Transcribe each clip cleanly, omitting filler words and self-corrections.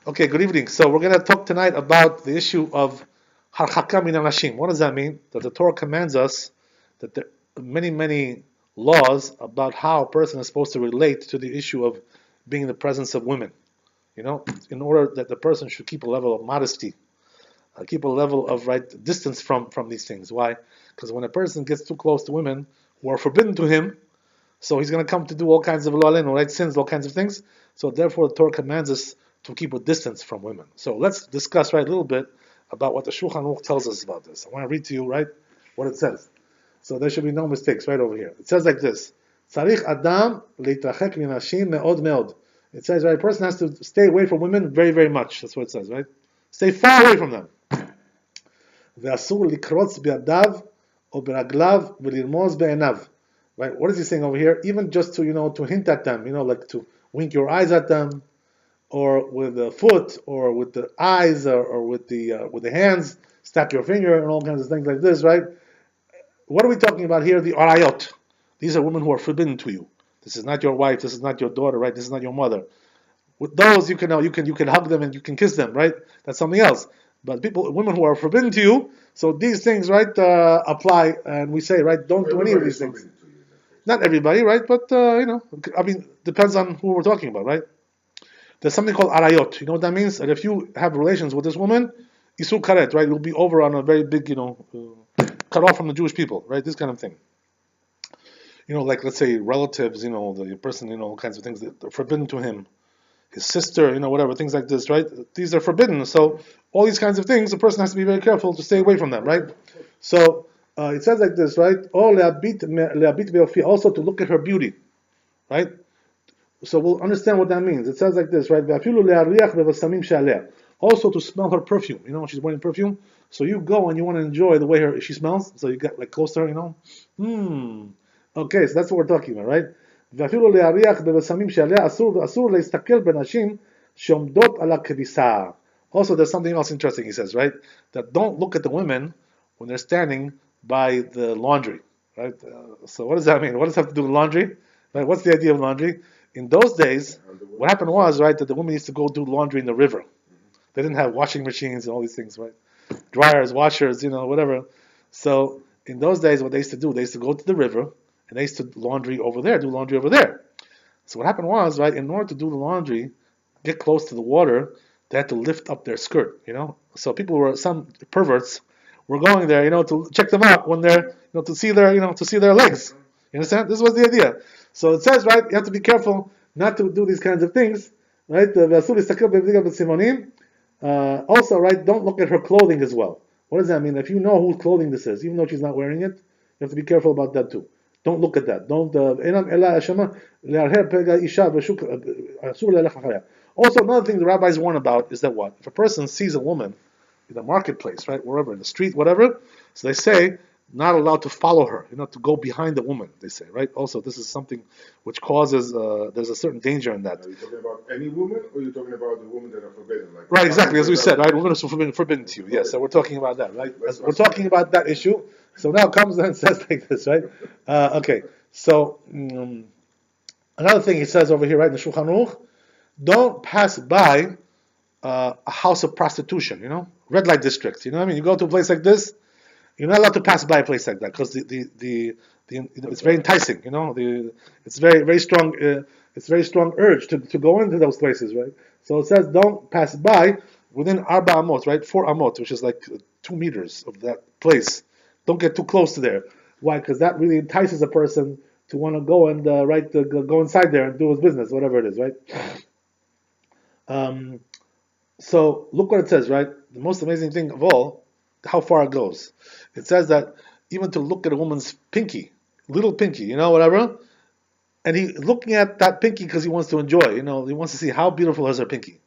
Okay, good evening. So we're going to talk tonight about the issue of harchaka min anashim. What does that mean? That the Torah commands us that there are many, many laws about how a person is supposed to relate to the issue of being in the presence of women. In order that the person should keep a level of modesty, keep a level of distance from these things. Why? Because when a person gets too close to women who are forbidden to him, so he's going to come to do all kinds of sins, all kinds of things. So therefore, the Torah commands us to keep a distance from women. So let's discuss a little bit about what the Shulchan Aruch tells us about this. I want to read to you what it says. So there should be no mistakes right over here. It says like this: Tzarich Adam leitrachek minashim meod meod. It says a person has to stay away from women very very much. That's what it says, right? Stay far away from them. Ve'asur likrotz bi'adav o beraglav ve'lirmoz be'enav. Right? What is he saying over here? Even just to hint at them, like to wink your eyes at them, or with the foot, or with the eyes, or with the hands, snap your finger, and all kinds of things like this, right? What are we talking about here? The arayot. These are women who are forbidden to you. This is not your wife. This is not your daughter, right? This is not your mother. With those, you can hug them and you can kiss them, right? That's something else. But women who are forbidden to you, so these things, right, apply, and we say, right, don't do any of these things. Not everybody, right? But depends on who we're talking about, right? There's something called arayot. You know what that means? That if you have relations with this woman, isur karet, right? You'll be over on a very big, cut off from the Jewish people, right? This kind of thing. Like let's say relatives, the person, all kinds of things that are forbidden to him, his sister, whatever, things like this, right? These are forbidden. So all these kinds of things, a person has to be very careful to stay away from them, right? So it says like this, right? Also to look at her beauty, right? So we'll understand what that means. It says like this, right? Also to smell her perfume. When she's wearing perfume, so you go and you want to enjoy the way she smells. So you get close to her, Okay, so that's what we're talking about, right? Also, there's something else interesting, he says, right? That don't look at the women when they're standing by the laundry, right? So what does that mean? What does it have to do with laundry? Right? What's the idea of laundry? In those days, what happened was, right, that the women used to go do laundry in the river. They didn't have washing machines and all these things, right? Dryers, washers, whatever. So in those days, what they used to do, they used to go to the river and they used to do laundry over there. So what happened was, right, in order to do the laundry, get close to the water, they had to lift up their skirt, So some perverts were going there, to check them out when they're, to see their legs. You understand? This was the idea. So it says, right, you have to be careful not to do these kinds of things, right? Also, right, don't look at her clothing as well. What does that mean? If you know whose clothing this is, even though she's not wearing it, you have to be careful about that too. Don't look at that. Also, another thing the rabbis warn about is that what? If a person sees a woman in the marketplace, right, wherever, in the street, whatever, so they say, not allowed to follow her, to go behind the woman, they say, right? Also, this is something which causes, there's a certain danger in that. Are you talking about any woman, or are you talking about the women that are forbidden? Right, exactly, as we said, right? Women are forbidden to you, yes, so we're talking about that, right? We're talking about that issue. So now comes and says like this, right? Okay, so another thing he says over here, right, in the Shulchan Aruch, don't pass by a house of prostitution, red light district, what I mean? You go to a place like this, you're not allowed to pass by a place like that because it's very enticing. It's very very strong. It's very strong urge to go into those places, right? So it says don't pass by within arba amot, right? 4 amot, which is like 2 meters of that place. Don't get too close to there. Why? Because that really entices a person to want to go and go inside there and do his business, whatever it is, right? So look what it says, right? The most amazing thing of all, how far it goes. It says that even to look at a woman's pinky, little pinky, whatever, and he's looking at that pinky because he wants to enjoy, he wants to see how beautiful is her pinky.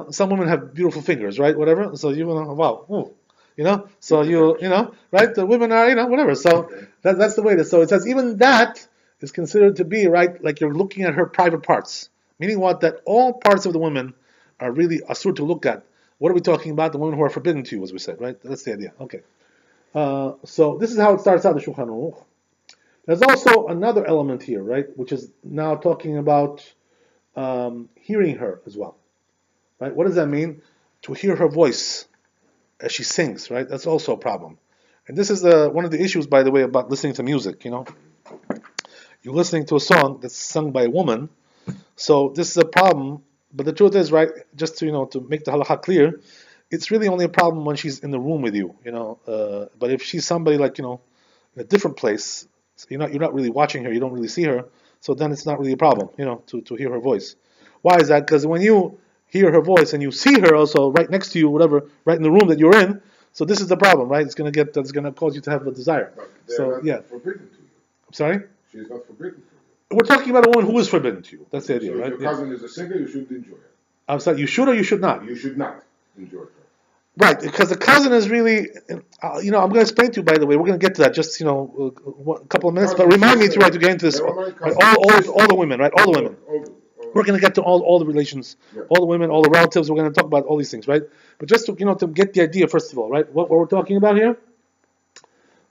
Some women have beautiful fingers, right? Whatever. So wow, ooh, so right? The women are, whatever. So that's the way it is. So it says even that is considered to be, right, like you're looking at her private parts. Meaning what? That all parts of the woman are really asur to look at. What are we talking about? The women who are forbidden to you, as we said, right? That's the idea. Okay. So this is how it starts out, the Shulchan Aruch. There's also another element here, right? Which is now talking about hearing her as well. right? What does that mean? To hear her voice as she sings, right? That's also a problem. And this is one of the issues, by the way, about listening to music. You're listening to a song that's sung by a woman, so this is a problem. But the truth is, right? Just to to make the halakha clear, it's really only a problem when she's in the room with you. But if she's somebody like in a different place, so you're not really watching her, you don't really see her, so then it's not really a problem. To hear her voice. Why is that? Because when you hear her voice and you see her also right next to you, whatever, right in the room that you're in, so this is the problem, right? That's gonna cause you to have a desire. But So not yeah, forbidden to you. I'm sorry. She is not forbidden to We're talking about a woman who is forbidden to you. That's the you. idea, So if right? your Yeah. cousin is a singer, you should enjoy her. I'm sorry. You should or you should not. You should not enjoy her. Right, because the cousin is really, I'm going to explain to you. By the way, we're going to get to that just a couple of minutes. But remind me to get into this. Right, all the women, right? All the women. We're going to get to all the relations, all the women, all the relatives. We're going to talk about all these things, right? But just to to get the idea first of all, right? What we're talking about here.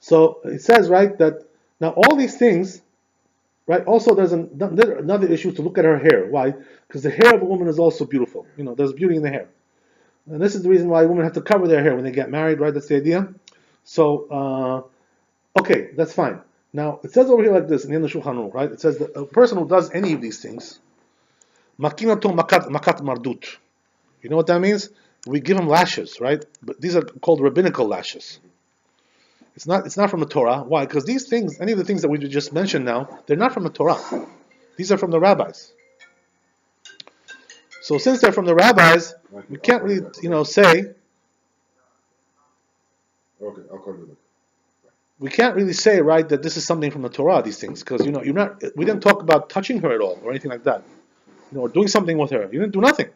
So it says, right, that now all these things, right? Also, there's another issue to look at her hair. Why? Because the hair of a woman is also beautiful. There's beauty in the hair. And this is the reason why women have to cover their hair when they get married, right? That's the idea. So, okay, that's fine. Now, it says over here like this in the Shulchan Aruch, right? It says that a person who does any of these things, makinato makat mardut. You know what that means? We give him lashes, right? But these are called rabbinical lashes. It's not from the Torah. Why? Because these things, any of the things that we just mentioned now, they're not from the Torah. These are from the rabbis. So since they're from the rabbis, we can't really, say. Okay, I'll call you. We can't really say, right, that this is something from the Torah. These things, because you're not. We didn't talk about touching her at all or anything like that. Or doing something with her. You didn't do nothing.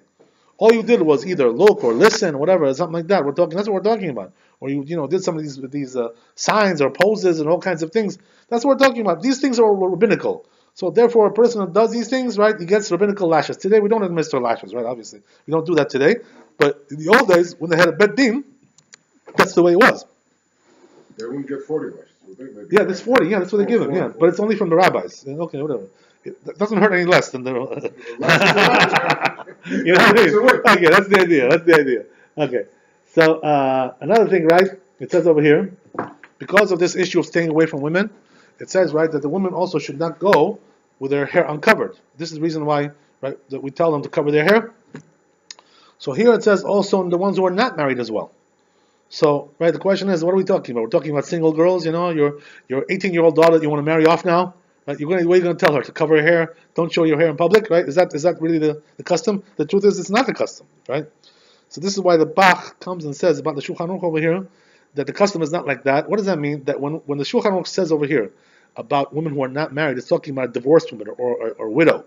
All you did was either look or listen, whatever, something like that. That's what we're talking about. Or you did some of these signs or poses and all kinds of things. That's what we're talking about. These things are rabbinical. So therefore, a person who does these things, right, he gets rabbinical lashes. Today we don't administer lashes, right? Obviously, we don't do that today. But in the old days, when they had a bet din, that's the way it was. They wouldn't get 40 lashes, would they? Maybe Yeah, that's 40. Yeah, that's what they give them. Yeah, but it's only from the rabbis. Okay, whatever. It doesn't hurt any less than the. You know what I mean? Okay, that's the idea. Okay, so another thing, right? It says over here, because of this issue of staying away from women, it says, right, that the women also should not go with their hair uncovered. This is the reason why, right, that we tell them to cover their hair. So here it says also in the ones who are not married as well. So, right, the question is, what are we talking about? We're talking about single girls, your 18-year-old daughter that you want to marry off now. Right? What are you going to tell her? To cover her hair, don't show your hair in public, right? Is that really the custom? The truth is, it's not the custom, right? So this is why the Bach comes and says about the Shulchan Aruch over here, that the custom is not like that. What does that mean? That when the Shulchan Aruch says over here about women who are not married, it's talking about a divorced woman or widow.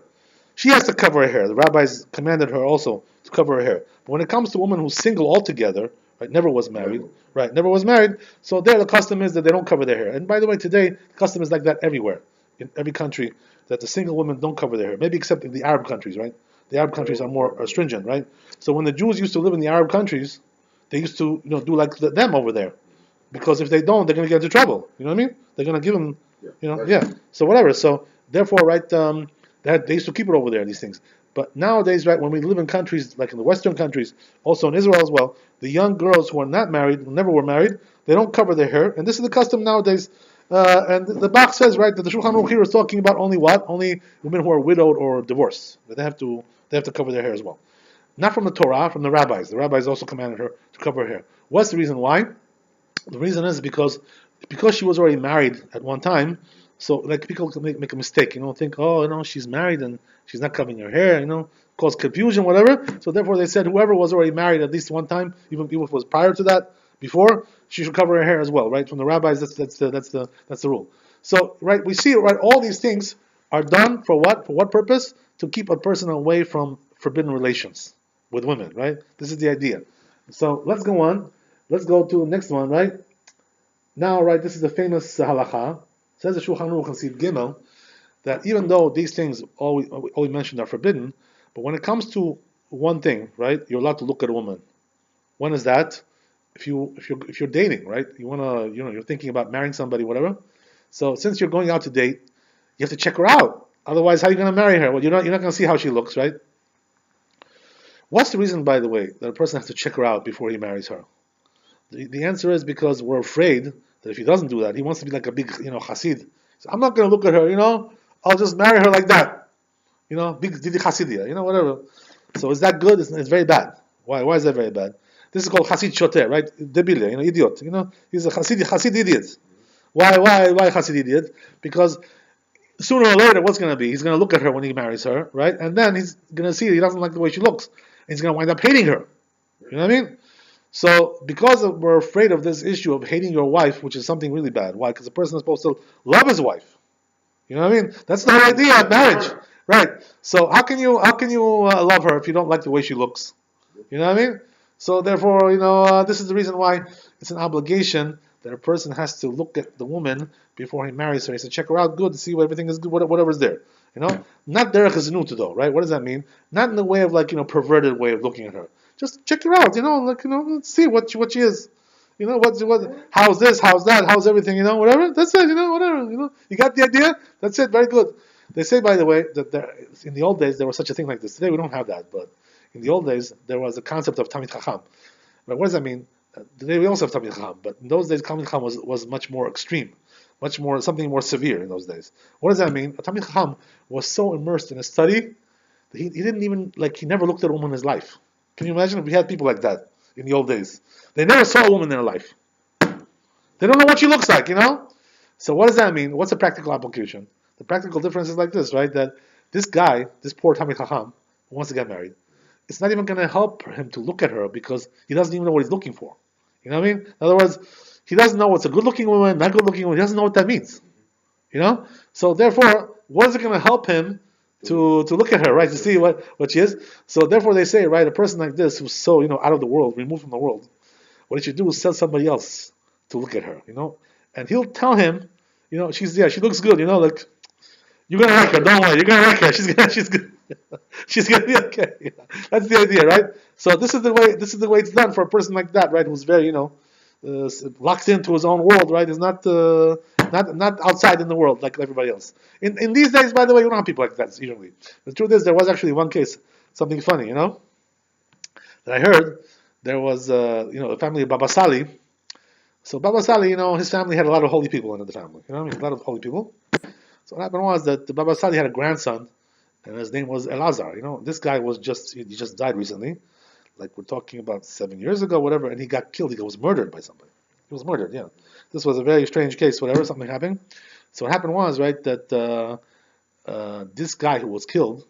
She has to cover her hair. The rabbis commanded her also to cover her hair. But when it comes to a woman who's single altogether, right, never was married, so there the custom is that they don't cover their hair. And by the way, today, the custom is like that everywhere, in every country, that the single women don't cover their hair. Maybe except in the Arab countries, right? The Arab countries are more stringent, right? So when the Jews used to live in the Arab countries, they used to, do like them over there. Because if they don't, they're going to get into trouble. You know what I mean? They're going to give them, So whatever. So therefore, right, they used to keep it over there, these things. But nowadays, right, when we live in countries like in the Western countries, also in Israel as well, the young girls who are not married, who never were married, they don't cover their hair, and this is the custom nowadays. And the Bach says, right, that the Shulchan Aruch here is talking about only what? Only women who are widowed or divorced. That they have to cover their hair as well. Not from the Torah, from the rabbis. The rabbis also commanded her to cover her hair. What's the reason why? The reason is because she was already married at one time. So like people can make a mistake, think, she's married and she's not covering her hair, cause confusion, whatever. So therefore they said whoever was already married at least one time, even if it was prior to that, before, she should cover her hair as well, right? From the rabbis, that's the rule. So right, we see, right, all these things are done for what? For what purpose? To keep a person away from forbidden relations with women, right? This is the idea. So let's go on. Let's go to the next one, right? Now, right, this is the famous halacha. Says the Shulchan Aruch in Sif Gimel that even though these things all we mentioned are forbidden, but when it comes to one thing, right, you're allowed to look at a woman. When is that? If you're dating, right, you wanna you're thinking about marrying somebody, whatever. So since you're going out to date, you have to check her out. Otherwise, how are you gonna marry her? Well, you're not gonna see how she looks, right? What's the reason, by the way, that a person has to check her out before he marries her? The answer is because we're afraid that if he doesn't do that, he wants to be like a big, Hasid. So I'm not going to look at her, I'll just marry her like that. Big Didi Hasidia, whatever. So is that good? It's very bad. Why? Why is that very bad? This is called Hasid Shoter, right? Debilia, idiot. He's a Hasid idiot. Why Hasid idiot? Because sooner or later, what's going to be? He's going to look at her when he marries her, right? And then he's going to see he doesn't like the way she looks. And he's going to wind up hating her. You know what I mean? So, because we're afraid of this issue of hating your wife, which is something really bad. Why? Because a person is supposed to love his wife. You know what I mean? That's the whole idea of marriage, right? So, how can you love her if you don't like the way she looks? You know what I mean? So, therefore, this is the reason why it's an obligation that a person has to look at the woman before he marries her. He has to check her out good to see everything is good, whatever's there. Not derech haznut though, right? What does that mean? Not in the way of perverted way of looking at her. Just check her out, let's see what she is. How's this, how's that, how's everything, whatever. That's it, whatever, You got the idea? That's it, very good. They say, by the way, that in the old days there was such a thing like this. Today we don't have that, but in the old days there was a concept of Talmid Chacham. But what does that mean? Today we also have Talmid Chacham, but in those days Talmid Chacham was much more extreme, much more, something more severe in those days. What does that mean? A Talmid Chacham was so immersed in a study that he didn't even, he never looked at a woman in his life. Can you imagine if we had people like that in the old days? They never saw a woman in their life. They don't know what she looks like, So what does that mean? What's the practical application? The practical difference is like this, right? That this guy, this poor Talmid Chacham, who wants to get married, it's not even going to help him to look at her because he doesn't even know what he's looking for. You know what I mean? In other words, he doesn't know what's a good-looking woman, not good-looking woman. He doesn't know what that means. So therefore, what is it going to help him to look at her, right, to see what she is? So therefore they say, right, a person like this who's so, out of the world, removed from the world, what he should do is send somebody else to look at her, and he'll tell him, she's there, she looks good, you're gonna like her, don't worry, you're gonna like her, she's good. She's gonna be okay. That's the idea, right? So this is the way it's done for a person like that, right, who's very, locked into his own world, right, is not outside in the world like everybody else. In these days, by the way, you don't have people like that usually. The truth is, there was actually one case, something funny, that I heard. There was, the family of Baba Sali. So Baba Sali, his family had a lot of holy people in the family. A lot of holy people. So what happened was that the Baba Sali had a grandson, and his name was Elazar. This guy he just died recently, like we're talking about 7 years ago, whatever, and he got killed. He was murdered by somebody. He was murdered, yeah. This was a very strange case, whatever, something happened. So what happened was, right, that this guy who was killed,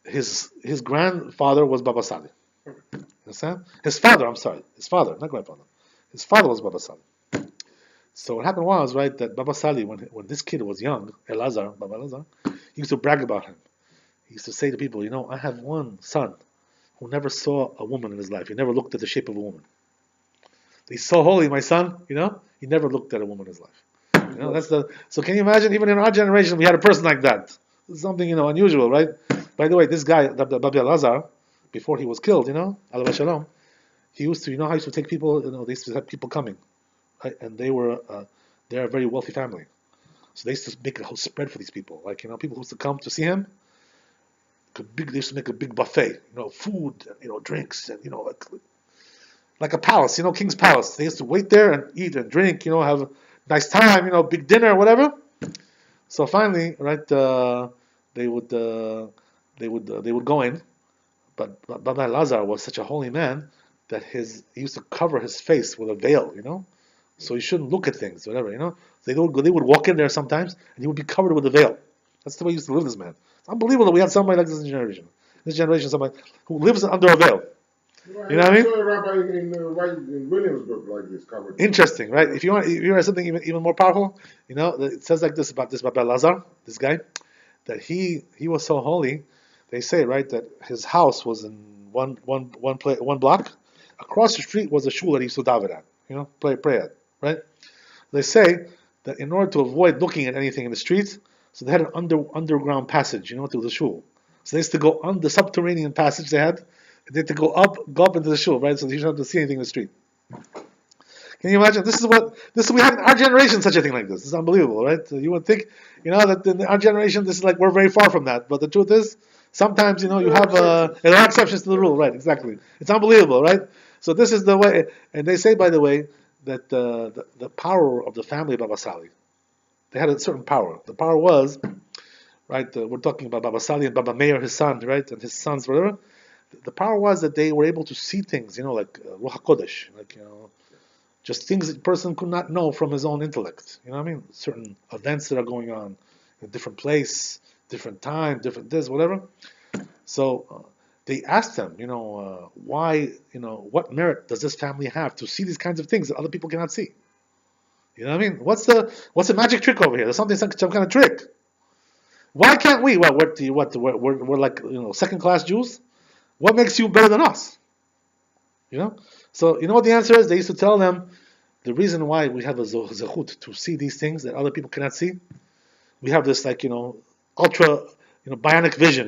his grandfather was Baba Sali. Understand? His father, not grandfather. His father was Baba Sali. So what happened was, right, that Baba Sali, when this kid was young, Baba Elazar, he used to brag about him. He used to say to people, I have one son who never saw a woman in his life. He never looked at the shape of a woman. He's so holy, my son, he never looked at a woman in his life. So can you imagine, even in our generation, we had a person like that. It's something, unusual, right? By the way, this guy, Baba Elazar, before he was killed, Alav Shalom, he used to, how he used to take people, they used to have people coming. Right? And they're a very wealthy family. So they used to make a whole spread for these people. People who used to come to see him, they used to make a big buffet, food, and, drinks, and, like a palace, King's Palace. They used to wait there and eat and drink, have a nice time, big dinner, whatever. So finally, right, they would go in, but Baba Elazar was such a holy man that he used to cover his face with a veil, so he shouldn't look at things, whatever, They would walk in there sometimes, and he would be covered with a veil. That's the way he used to live, this man. It's unbelievable that we have somebody like this in this generation. This generation, somebody who lives under a veil. You know what I mean? I saw a rabbi in Williamsburg like this covered. Interesting, right? If you want something even more powerful, it says like this about this Baba Elazar, this guy, that he was so holy. They say, right, that his house was in one block. Across the street was a shul that he used to daven at, pray at, right? They say that in order to avoid looking at anything in the streets, so they had an underground passage, to the shul. So they used to go on the subterranean passage they had to go up into the shul, right? So you don't have to see anything in the street. Can you imagine? This is we have in our generation, such a thing like this. This is unbelievable, right? So you would think, that in our generation, this is like we're very far from that. But the truth is, Sometimes, you have there are exceptions to the rule, right? Exactly. It's unbelievable, right? So this is the way, and they say, by the way, that the power of the family of Baba Sali, they had a certain power. The power was, right? We're talking about Baba Sali and Baba Meir, his son, right, and his sons, whatever. The power was that they were able to see things, like Ruach HaKodesh, like just things that a person could not know from his own intellect. You know what I mean? Certain events that are going on in a different place, different time, different this, whatever. So they asked them, why, what merit does this family have to see these kinds of things that other people cannot see? You know what I mean? What's the magic trick over here? There's some kind of trick. Why can't we? We're like second class Jews. What makes you better than us? So you know what the answer is? They used to tell them the reason why we have a zechut to see these things that other people cannot see. We have this ultra bionic vision.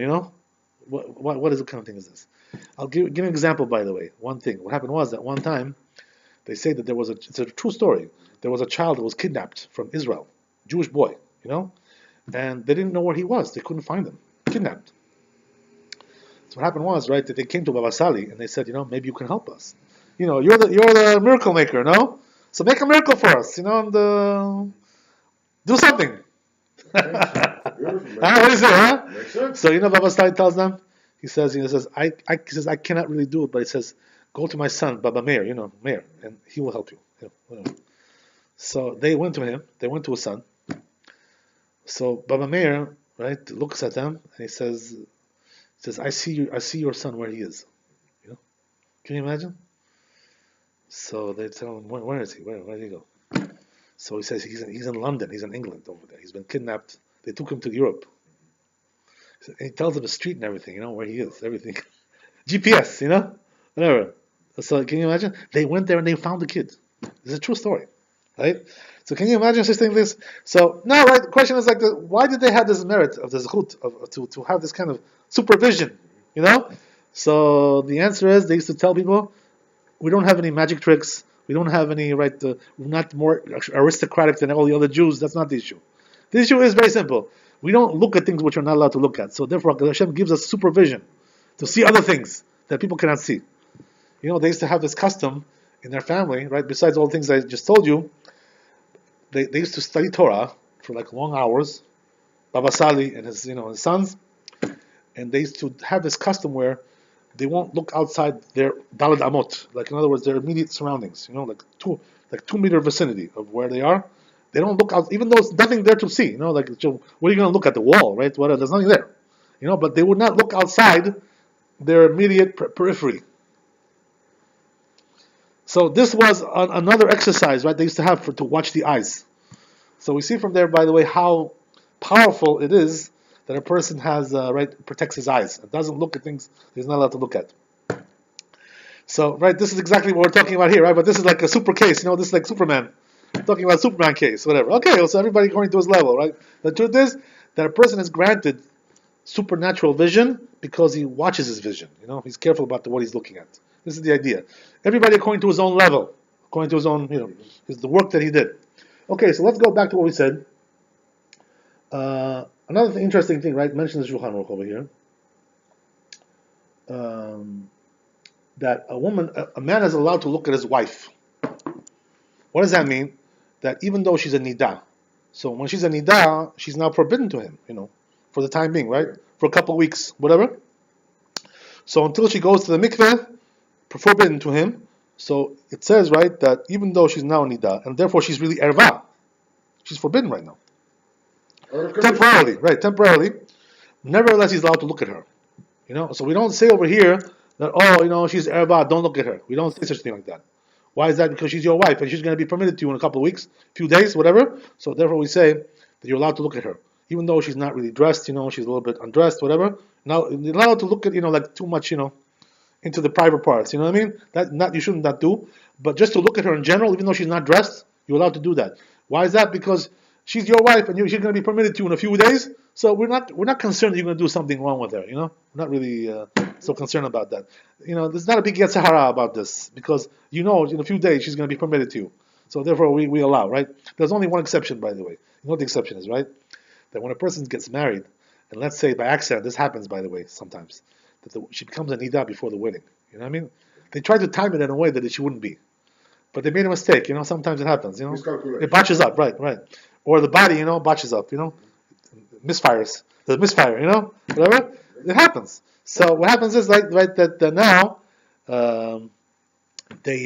What is the kind of thing is this? I'll give an example. By the way, one thing. What happened was that one time they say that it's a true story. There was a child that was kidnapped from Israel, Jewish boy, and they didn't know where he was. They couldn't find him. Kidnapped. So what happened was, right, that they came to Baba Sali and they said, maybe you can help us. You're the miracle maker, no? So make a miracle for us, and do something. What is it, huh? So Baba Sali tells them, he says, I cannot really do it, but he says, go to my son, Baba Meir, Meir, and he will help you. So they went to him. They went to his son. So Baba Meir, right, looks at them and he says, I see your son where he is. Can you imagine? So they tell him, where is he? Where did he go? So he says he's in London. He's in England over there. He's been kidnapped. They took him to Europe. And he tells them the street and everything, where he is, everything. GPS, whatever. So can you imagine? They went there and they found the kid. It's a true story, right? So can you imagine such thing this? So now, right? The question is why did they have this merit of the zechut to have this kind of supervision? So the answer is they used to tell people, we don't have any magic tricks. We don't have any we're not more aristocratic than all the other Jews. That's not the issue. The issue is very simple. We don't look at things which we're not allowed to look at. So therefore, Hashem gives us supervision to see other things that people cannot see. They used to have this custom in their family, right? Besides all the things I just told you, they used to study Torah for long hours. Baba Sali and his sons, and they used to have this custom where they won't look outside their daled amot, in other words, their immediate surroundings. 2 meter vicinity of where they are. They don't look out, even though there's nothing there to see. What are you going to look at the wall, right? There's nothing there. But they would not look outside their immediate periphery. So this was another exercise, right? They used to have to watch the eyes. So we see from there, by the way, how powerful it is that a person has protects his eyes. It doesn't look at things he's not allowed to look at. So this is exactly what we're talking about here, right? But this is like a super case. This is like Superman. We're talking about Superman case, whatever. Okay, so everybody according to his level, right? The truth is that a person is granted supernatural vision because he watches his vision. He's careful about what he's looking at. This is the idea. Everybody according to his own level, according to his own, the work that he did. Okay, so let's go back to what we said. Another interesting thing, right? Mentions the Shulchan Aruch over here. That a man is allowed to look at his wife. What does that mean? That even though she's a nidah, so when she's a nidah, she's now forbidden to him, for the time being, right? For a couple of weeks, whatever. So until she goes to the mikveh, forbidden to him. So it says, right, that even though she's now a nidah, and therefore she's really erva, she's forbidden right now. Temporarily. Nevertheless, he's allowed to look at her. So we don't say over here that, she's erva, don't look at her. We don't say such a thing like that. Why is that? Because she's your wife and she's going to be permitted to you in a couple of weeks, few days, whatever. So therefore we say that you're allowed to look at her. Even though she's not really dressed, she's a little bit undressed, whatever. Now, you're not allowed to look at, too much, into the private parts. You know what I mean? You shouldn't not do. But just to look at her in general, even though she's not dressed, you're allowed to do that. Why is that? Because she's your wife and she's going to be permitted to you in a few days. So we're not concerned that you're going to do something wrong with her. We're not really so concerned about that. There's not a big Yetzirah about this because in a few days she's going to be permitted to you. So therefore we allow, right? There's only one exception, by the way. You know what the exception is, right? That when a person gets married and let's say by accident, this happens by the way sometimes, that she becomes a nida before the wedding. You know what I mean? They try to time it in a way that she wouldn't be, but they made a mistake. Sometimes it happens. It botches up, right, or the body, botches up. Misfires. There's misfire. Whatever. It happens. So what happens is that now they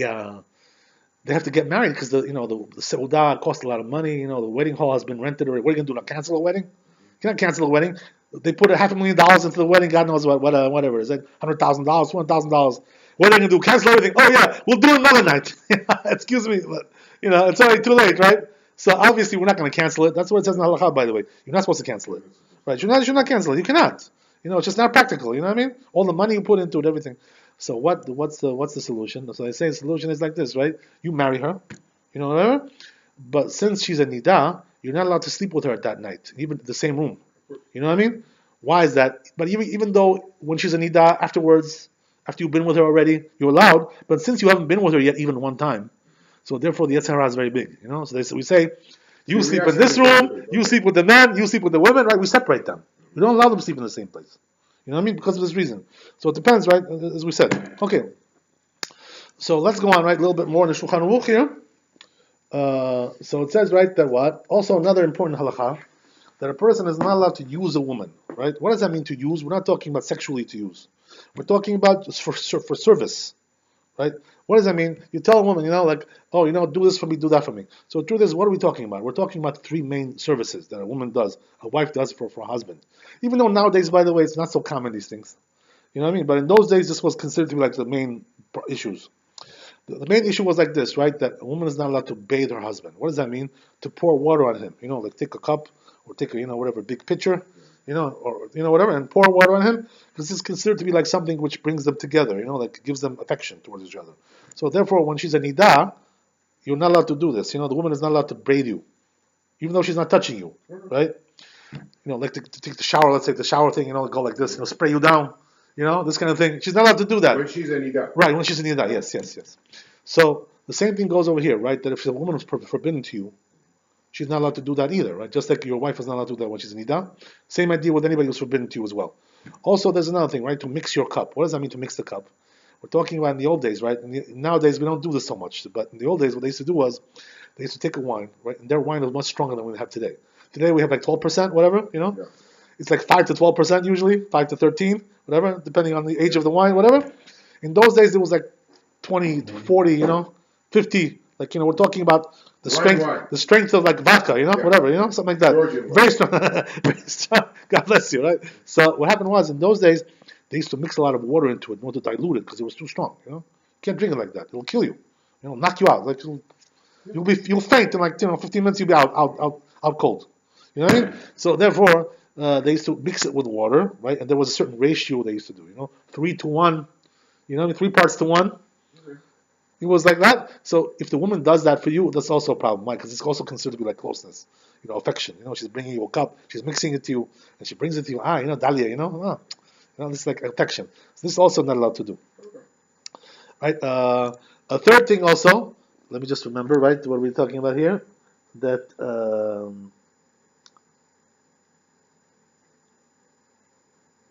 have to get married because the seudah costs a lot of money. The wedding hall has been rented already. What are you gonna do? Not cancel a wedding? You cannot cancel a wedding. They put $500,000 into the wedding. God knows whatever is it, $100,000, $200,000. What are they gonna do? Cancel everything? Oh yeah, we'll do it another night. Excuse me, but it's already too late, right? So obviously we're not going to cancel it. That's what it says in halakha, by the way. You're not supposed to cancel it, right? You should not cancel it. You cannot. It's just not practical. You know what I mean? All the money you put into it, everything. So what's the solution? So they say the solution is like this, right? You marry her, whatever. But since she's a nida, you're not allowed to sleep with her at that night, even in the same room. You know what I mean? Why is that? But even though when she's a nida, afterwards, after you've been with her already, you're allowed. But since you haven't been with her yet, even one time, so therefore the Yetzer Hara is very big. So we say, you sleep in this room, you sleep with the men, you sleep with the women, right? We separate them. We don't allow them to sleep in the same place. You know what I mean? Because of this reason. So it depends, right? As we said. Okay. So let's go on, right? A little bit more in the Shulchan Aruch here. So it says, right, that what? Also another important halakha, that a person is not allowed to use a woman, right? What does that mean to use? We're not talking about sexually to use. We're talking about just for service, right? What does that mean? You tell a woman, do this for me, do that for me. So through this, what are we talking about? We're talking about three main services that a woman does, a wife does for a husband. Even though nowadays, by the way, it's not so common, these things. You know what I mean? But in those days, this was considered to be like the main issues. The main issue was like this, right? That a woman is not allowed to bathe her husband. What does that mean? To pour water on him. Like take a cup or take a, whatever, big pitcher, or whatever, and pour water on him, because this is considered to be like something which brings them together, like gives them affection towards each other. So therefore, when she's a nida, you're not allowed to do this. The woman is not allowed to bathe you, even though she's not touching you, right? Like to take the shower, let's say the shower thing, go like this, spray you down, this kind of thing. She's not allowed to do that. When she's a nida. Right, when she's a nida, yes. So the same thing goes over here, right? That if a woman is forbidden to you, she's not allowed to do that either, right? Just like your wife is not allowed to do that when she's a nida. Same idea with anybody who's forbidden to you as well. Also, there's another thing, right? To mix your cup. What does that mean, to mix the cup? We're talking about in the old days, right? Nowadays we don't do this so much, but in the old days what they used to do was they used to take a wine, right? And their wine was much stronger than we have today. Today we have like 12%, whatever, Yeah. It's like 5 to 12% usually, 5 to 13, whatever, depending on the age of the wine, whatever. In those days it was like 20, 40, 50. Like, we're talking about the strength of like vodka, whatever, something like that. Very strong. Very strong. God bless you, right? So what happened was, in those days, they used to mix a lot of water into it in order to dilute it because it was too strong, You can't drink it like that. It'll kill you. Knock you out. Like you'll faint in like 15 minutes. You'll be out cold. You know what I mean? So therefore, they used to mix it with water, right? And there was a certain ratio they used to do. 3 to 1. 3 parts to 1. It was like that. So if the woman does that for you, that's also a problem. Why? Because it's also considered to be like closeness, affection. She's bringing you a cup, she's mixing it to you, and she brings it to you. Dalia, this is like affection. So this is also not allowed to do. Right. A third thing also. Let me just remember. Right. What are we talking about here? That.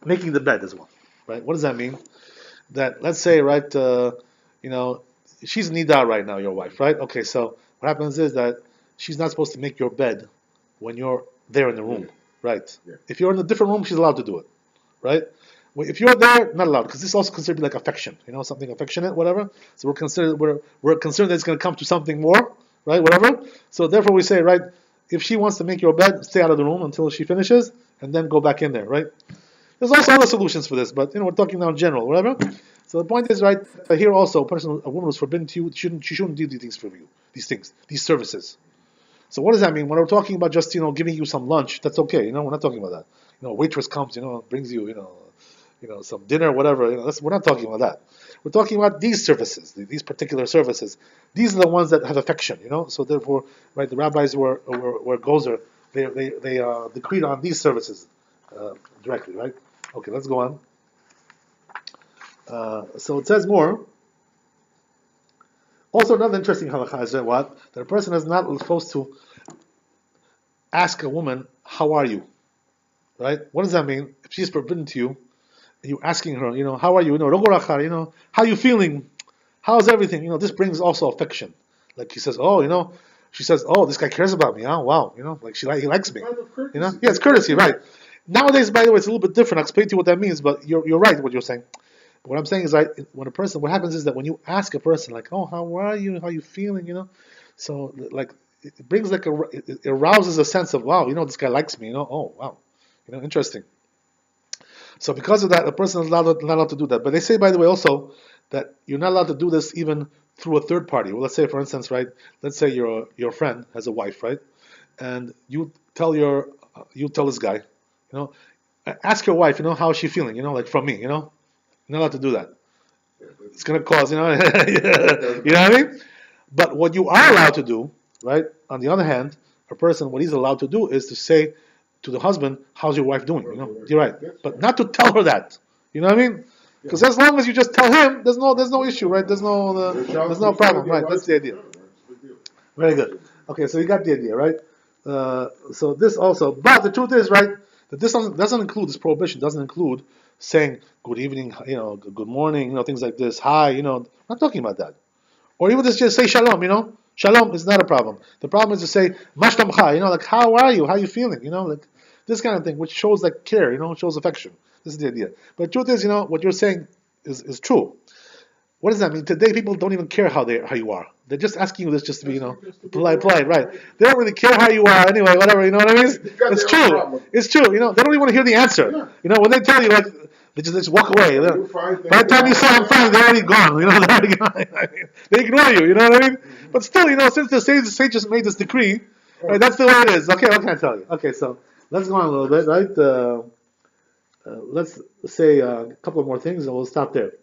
Making the bed as well. Right. What does that mean? That let's say, right. She's nida right now, your wife, right? Okay, so what happens is that she's not supposed to make your bed when you're there in the room, right? Yeah. If you're in a different room, she's allowed to do it, right? If you're there, not allowed, because this is also considered like affection, something affectionate, whatever. So we're concerned that it's going to come to something more, right? Whatever. So therefore, we say, right, if she wants to make your bed, stay out of the room until she finishes, and then go back in there, right? There's also other solutions for this, but we're talking now in general, whatever. So the point is, right, here also, a woman who's forbidden to you, she shouldn't do these things for you, these services. So what does that mean? When we're talking about just, giving you some lunch, that's okay, we're not talking about that. A waitress comes, brings you, some dinner, whatever, we're not talking about that. We're talking about these services, these particular services. These are the ones that have affection, So therefore, right, the rabbis were gozer, they decreed on these services directly, right? Okay, let's go on. So it says more. Also, another interesting halakha is that what? That a person is not supposed to ask a woman, how are you? right? What does that mean? If she's forbidden to you, you asking her, how are you? How are you feeling? How's everything? This brings also affection. Like he says, she says, oh, this guy cares about me. Oh, wow, like he likes me. Yeah, it's courtesy, right? Nowadays, by the way, it's a little bit different. I'll explain to you what that means, but you're right what you're saying. What I'm saying is, right, what happens is that when you ask a person, like, oh, how are you? How are you feeling? So like it brings like it arouses a sense of, wow, this guy likes me. Oh, wow, interesting. So because of that, a person is not allowed to do that. But they say, by the way, also that you're not allowed to do this even through a third party. Well, let's say, for instance, right? Let's say your friend has a wife, right? And you tell this guy, ask your wife, how is she feeling? Like from me, you're not allowed to do that. It's gonna cause, you know what I mean? But what you are allowed to do, right? On the other hand, a person, what he's allowed to do is to say to the husband, "How's your wife doing?" You're right, but not to tell her that. You know what I mean? Because as long as you just tell him, there's no issue, right? There's no problem, right? That's the idea. Very good. Okay, so you got the idea, right? So this also, but the truth is, right, that this doesn't include this prohibition. Doesn't include saying good evening, good morning, things like this. Hi, I'm not talking about that. Or even just say shalom, Shalom is not a problem. The problem is to say mashtamcha, like how are you? How are you feeling? Like this kind of thing, which shows like care, shows affection. This is the idea. But the truth is, what you're saying is true. What does that mean? Today people don't even care how you are. They're just asking you this just to be, polite, right? They don't really care how you are anyway, whatever, you know what I mean? It's true. It's true, they don't even want to hear the answer. When they tell you, like, they just walk away. By the time you say I'm fine, they're already gone. They're already gone. They ignore you, you know what I mean? But still, since the sage just made this decree, right, that's the way it is. Okay, what can I tell you? Okay, so let's go on a little bit, right? Let's say a couple of more things and we'll stop there.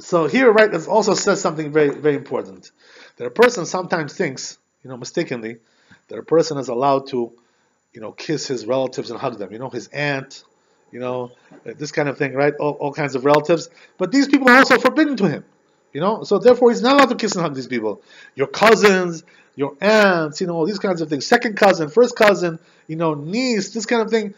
So here, right, it also says something very, very important. That a person sometimes thinks, mistakenly, that a person is allowed to, kiss his relatives and hug them. His aunt, this kind of thing, right? All kinds of relatives. But these people are also forbidden to him. So therefore he's not allowed to kiss and hug these people. Your cousins, your aunts, all these kinds of things. Second cousin, first cousin, niece, this kind of thing.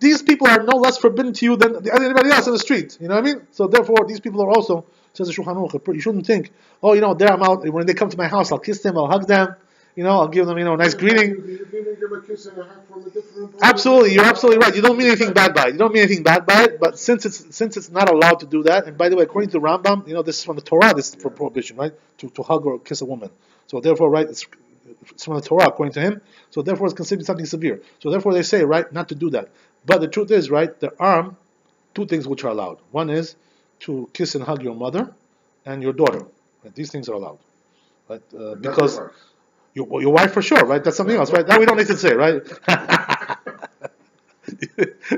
These people are no less forbidden to you than anybody else in the street. You know what I mean? So therefore, these people are also, says the Shulchan Aruch, you shouldn't think, there I'm out, when they come to my house, I'll kiss them, I'll hug them, I'll give them, a nice greeting. You didn't give a kiss and a hug from a different Absolutely, you're absolutely right. You don't mean anything bad by it. But since it's not allowed to do that, and by the way, according to Rambam, this is from the Torah, this is for prohibition, right? To hug or kiss a woman. So therefore, right, it's from the Torah, according to him. So therefore, it's considered something severe. So therefore, they say, right, not to do that. But the truth is, right, there are two things which are allowed. One is to kiss and hug your mother and your daughter. Right? These things are allowed, right? Because your wife for sure, right? That's something else, right? That we don't need to say, right?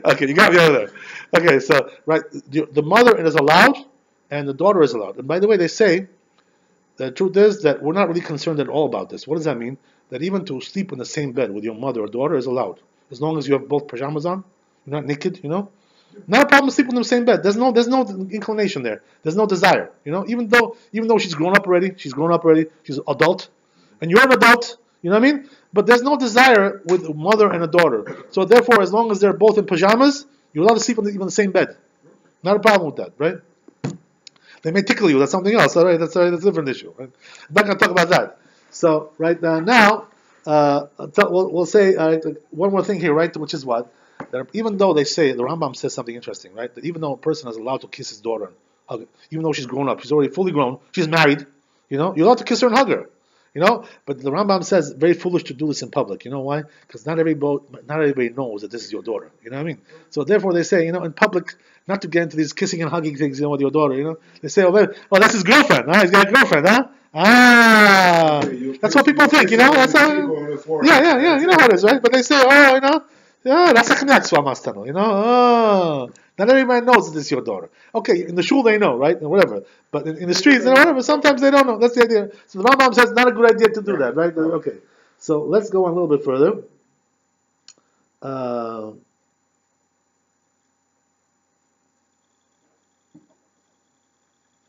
Okay, you got me over there. Okay, so right, the mother is allowed and the daughter is allowed. And by the way, they say the truth is that we're not really concerned at all about this. What does that mean? That even to sleep in the same bed with your mother or daughter is allowed, as long as you have both pajamas on, you're not naked, Not a problem sleeping in the same bed. There's no inclination there. There's no desire, Even though she's grown up already, she's adult, and you're an adult, you know what I mean? But there's no desire with a mother and a daughter. So therefore, as long as they're both in pajamas, you're allowed to sleep even in the same bed. Not a problem with that, right? They may tickle you. That's something else. All right, that's a different issue. Right? I'm not going to talk about that. So right now, we'll say one more thing here, right? Which is what? That even though they say, the Rambam says something interesting, right? That even though a person is allowed to kiss his daughter and hug her, even though she's grown up, she's already fully grown, she's married, you're allowed to kiss her and hug her. But the Rambam says very foolish to do this in public. You know why? Because not everybody knows that this is your daughter. You know what I mean? So therefore they say, in public, not to get into these kissing and hugging things, with your daughter. They say, oh, that's his girlfriend. Huh? He's got a girlfriend, huh? That's what people think. That's how. Yeah. You know how it is, right? But they say, that's a knetz, not everybody knows that this is your daughter. Okay, in the shul they know, right? And whatever. But in the streets, whatever, sometimes they don't know. That's the idea. So the Rambam says not a good idea to do that, right? Okay. So let's go on a little bit further.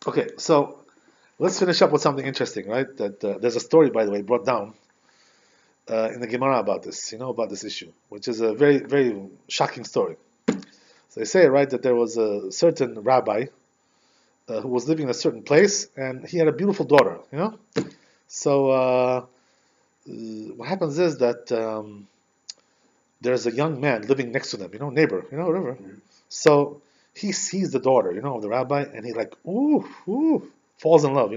Okay, so let's finish up with something interesting, right? That there's a story, by the way, brought down in the Gemara about this, about this issue, which is a very, very shocking story. So they say, right, that there was a certain rabbi who was living in a certain place, and he had a beautiful daughter. So what happens is that there's a young man living next to them, neighbor, whatever. So he sees the daughter, of the rabbi, and he like, ooh, falls in love,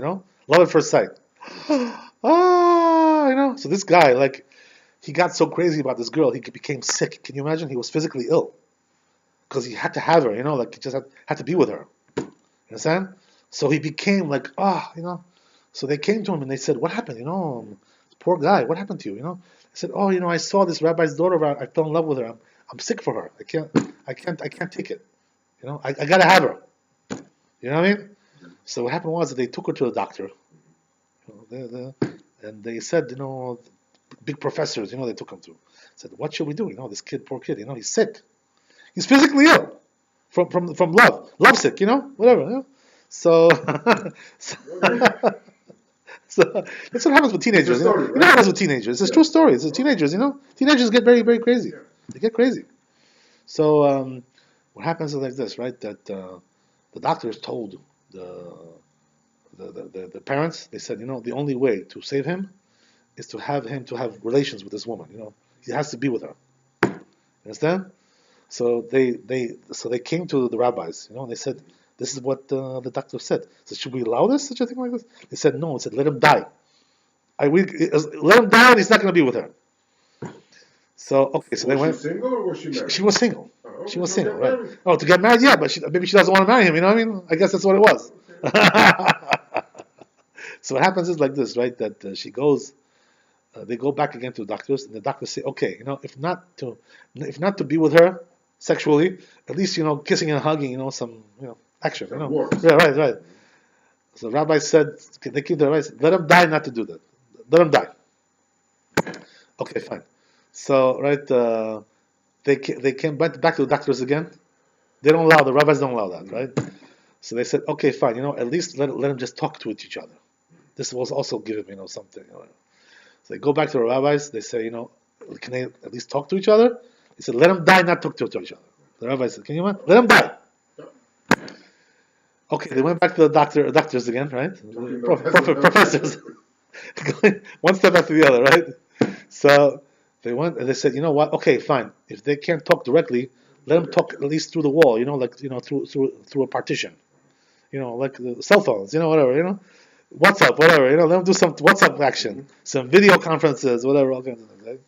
love at first sight. So this guy, like, he got so crazy about this girl, he became sick. Can you imagine? He was physically ill because he had to have her, like he just had to be with her. You understand? So he became like, So they came to him and they said, "What happened? Poor guy. What happened to you? He said, "Oh, I saw this rabbi's daughter. I fell in love with her. I'm sick for her. I can't take it. I gotta have her. You know what I mean?" So what happened was that they took her to the doctor. And they said, big professors, they took him to. Said, "What should we do? This kid, poor kid, he's sick. He's physically ill from love sick, whatever." So, so that's what happens with teenagers. Story, right? What happens with teenagers? It's a true story. It's teenagers. Teenagers get very, very crazy. They get crazy. So what happens is like this, right? That the doctors told the parents. They said, the only way to save him is to have him to have relations with this woman. He has to be with her. You understand? So they came to the rabbis, and they said, "This is what the doctor said. So should we allow such a thing like this?" They said, "No." They said, "Let him die. Let him die, and he's not going to be with her." So okay, so they went. Was she single or was she married? She was single. Oh, She was to single, get right? married. Oh, to get married, yeah, but maybe she doesn't want to marry him. You know what I mean? I guess that's what it was. So what happens is like this, right? That she goes. They go back again to the doctors, and the doctors say, "Okay, if not to be with her sexually, at least kissing and hugging, some action, Works. Yeah, right. So the rabbi said, they keep the rabbi said, let him die not to do that. Let him die. Okay, fine. So they came back to the doctors again. They don't allow, the rabbis don't allow that, right? So they said, okay, fine, at least let them just talk to each other. This will also give him, something. So they go back to the rabbis. They say, can they at least talk to each other? They said, let them die, not talk to each other. The rabbi said, can you let them die? Okay, they went back to the doctors again, right? Professors. Going one step after the other, right? So they went and they said, you know what? Okay, fine. If they can't talk directly, let them talk at least through the wall, through a partition. Like the cell phones, whatever, WhatsApp, whatever, let them do some WhatsApp action, some video conferences, whatever, all kinds of things, right?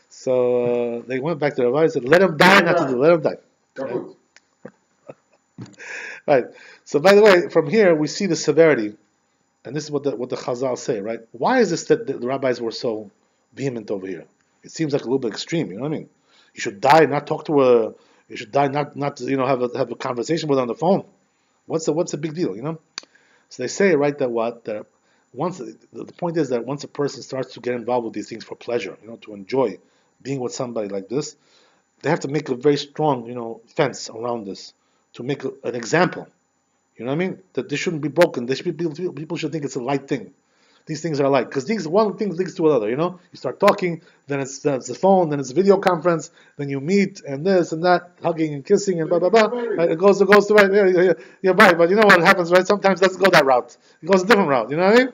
So they went back to the rabbi and said, let them die, not to do, let them die. Right? Right. So by the way, from here we see the severity, and this is what the Chazal say, right? Why is this that the rabbis were so vehement over here? It seems like a little bit extreme. You know what I mean? You should die, not talk to her. You should die, not have a conversation with her on the phone. What's the big deal? So they say, right, that once the point is that once a person starts to get involved with these things for pleasure, to enjoy being with somebody like this, they have to make a very strong, fence around this to make an example. You know what I mean? That this shouldn't be broken. People should think it's a light thing. These things are light because one thing leads to another. You start talking, then it's the phone, then it's a video conference, then you meet and this and that, hugging and kissing and blah blah blah. Right? It goes to right. Yeah, right. But you know what happens, right? Sometimes it doesn't go that route. It goes a different route. You know what I mean?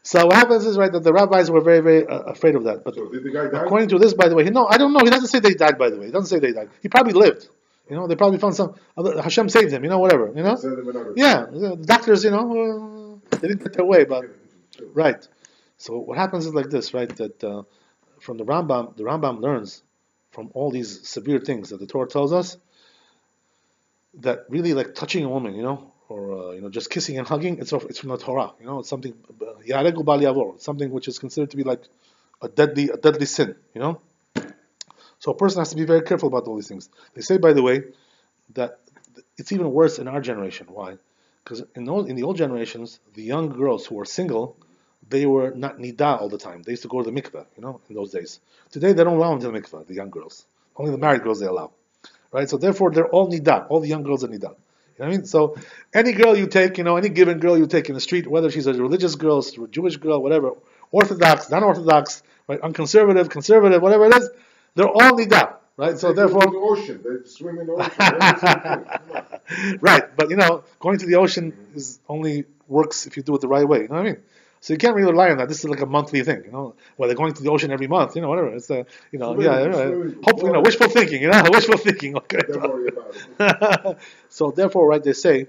So what happens is, right, that the rabbis were very, very afraid of that. But So did the guy die? according to this, by the way, I don't know. He doesn't say they died. By the way, he doesn't say they died. He probably lived. They probably found some. Hashem saved him. Whatever. Send him another. Yeah, the doctors. They didn't get their way, but right. So what happens is like this, right? That from the Rambam learns from all these severe things that the Torah tells us that really like touching a woman, or just kissing and hugging, it's from the Torah. It's something yaregu bal yavor, something which is considered to be like a deadly sin. So a person has to be very careful about all these things. They say, by the way, that it's even worse in our generation. Why? Because in the old generations, the young girls who were single, they were not nida all the time. They used to go to the mikveh, in those days. Today, they don't allow them to the mikveh, the young girls. Only the married girls they allow. Right? So therefore, they're all nida. All the young girls are nida. You know what I mean? So any girl you take, any given girl you take in the street, whether she's a religious girl, a Jewish girl, whatever, Orthodox, non-Orthodox, right? Unconservative, conservative, whatever it is, they're all nida, right? So They go to the therefore, ocean. They swim in the ocean. That's the same thing. Come on. right? But going to the ocean is only works if you do it the right way. You know what I mean? So you can't really rely on that. This is like a monthly thing. Well, they're going to the ocean every month. Whatever. It's hopefully, wishful thinking. Wishful thinking. Okay. Don't worry about it. So therefore, right, they say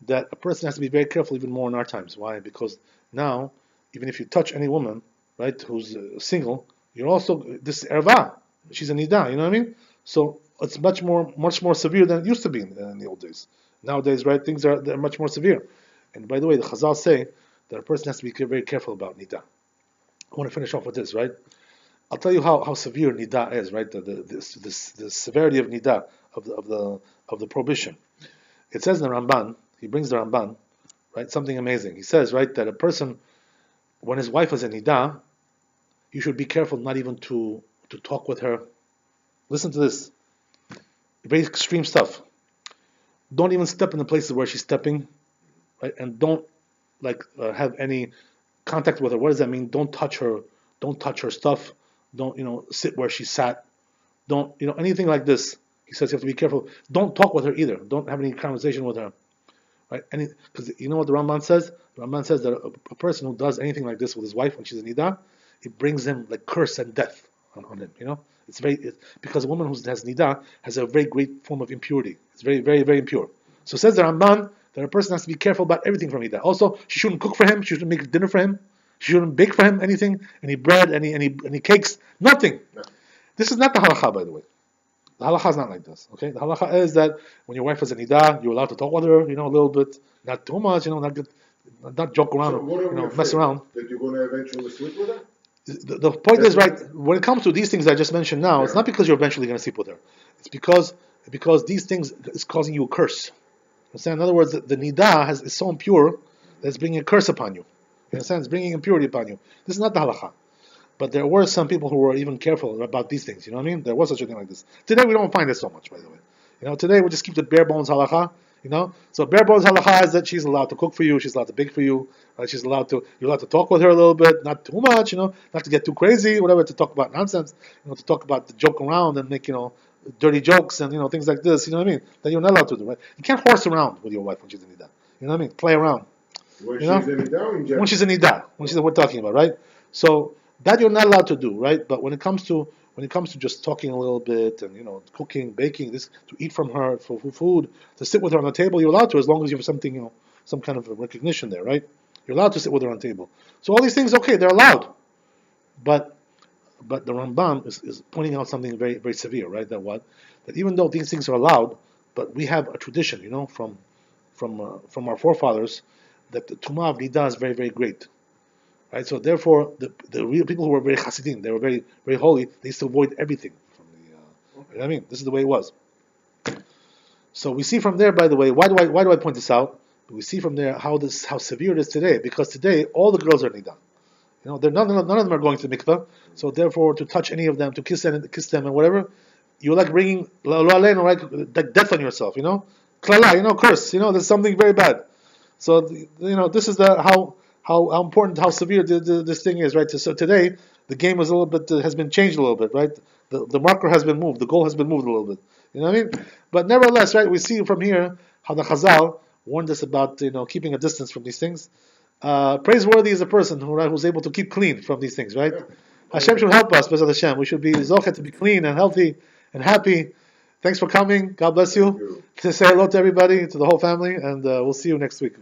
that a person has to be very careful even more in our times. Why? Because now, even if you touch any woman, right, who's single, you're also this erva. She's a nida. You know what I mean? So it's much more severe than it used to be in the old days. Nowadays, right, they're much more severe. And by the way, the Chazal say that a person has to be very careful about nida. I want to finish off with this, right? I'll tell you how severe nida is, right? The severity of nida of the prohibition. It says in the Ramban, he brings the Ramban, right? Something amazing. He says, right, that a person, when his wife is a nida, you should be careful not even to talk with her. Listen to this, very extreme stuff. Don't even step in the places where she's stepping, right? And don't have any contact with her. What does that mean? Don't touch her. Don't touch her stuff. Don't sit where she sat. Don't anything like this. He says you have to be careful. Don't talk with her either. Don't have any conversation with her, right? Because you know what the Ramban says? The Ramban says that a person who does anything like this with his wife when she's in nida, it brings him like curse and death on him. It's because a woman who has nida has a very great form of impurity. It's very, very, very impure. So says the Ramban that a person has to be careful about everything from nida. Also, she shouldn't cook for him. She shouldn't make dinner for him. She shouldn't bake for him anything, any bread, any cakes, nothing. No. This is not the halakha, by the way. The halakha is not like this. Okay, the halakha is that when your wife is a nida, you're allowed to talk with her, a little bit, not too much, not joke around, So mess around. That you're going to eventually sleep with her? The point is, right, when it comes to these things I just mentioned now, it's not because you're eventually going to sleep with her. It's because these things is causing you a curse. Understand? In other words, the nida is so impure that it's bringing a curse upon you. You understand? It's bringing impurity upon you. This is not the halakha. But there were some people who were even careful about these things. You know what I mean? There was such a thing like this. Today we don't find this so much, by the way. Today we just keep the bare bones halakha. So bare bones halakha is that she's allowed to cook for you, she's allowed to bake for you, you're allowed to talk with her a little bit, not too much, not to get too crazy, whatever, to talk about nonsense, to talk about the joke around and make dirty jokes and things like this. You know what I mean? That you're not allowed to do. Right? You can't horse around with your wife when she's in nida. You know what I mean? Play around. When she's in nida, in general. When she's in nida, we're talking about, right? So that you're not allowed to do, right? But when it comes to just talking a little bit and cooking, baking, to eat from her for food, to sit with her on the table, you're allowed to, as long as you have something, some kind of a recognition there, right? You're allowed to sit with her on the table. So all these things, okay, they're allowed, but the Rambam is pointing out something very, very severe, right? That even though these things are allowed, but we have a tradition, from our forefathers, that the tumah of nida is very, very great. Right, so therefore, the real people who were very Hasidim, they were very, very holy. They used to avoid everything from the. You know what I mean, this is the way it was. So we see from there, by the way, why do I point this out? We see from there how severe it is today. Because today all the girls are nida. None of them are going to the mikveh. So therefore, to touch any of them, to kiss them and whatever, you're like bringing like death on yourself. Klala, curse. There's something very bad. So this is how important, how severe this thing is, right? So today, the game is has been changed a little bit, right? The marker has been moved, the goal has been moved a little bit. You know what I mean? But nevertheless, right, we see from here how the Chazal warned us about keeping a distance from these things. Praiseworthy is a person who's able to keep clean from these things, right? Hashem should help us, B'ezrat Hashem. We should be zochet to be clean and healthy and happy. Thanks for coming. God bless you. To say hello to everybody, to the whole family, and we'll see you next week.